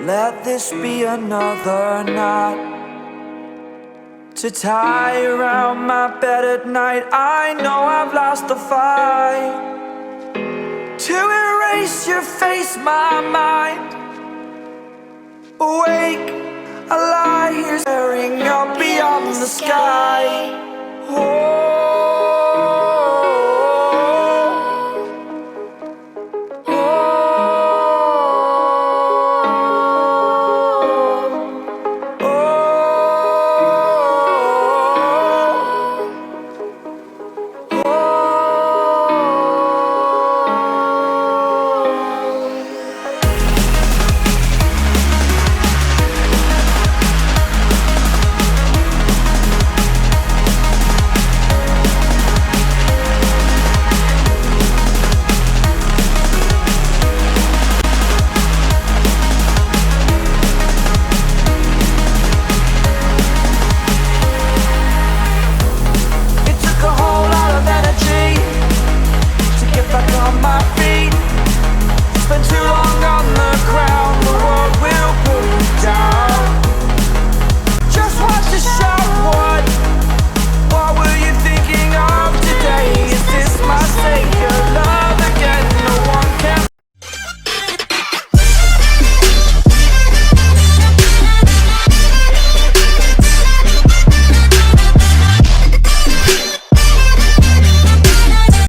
Let this be another knot to tie around my bed at night. I know I've lost the fight to erase your face, my mind. Awake, I lie here staring up beyond the sky. Oh,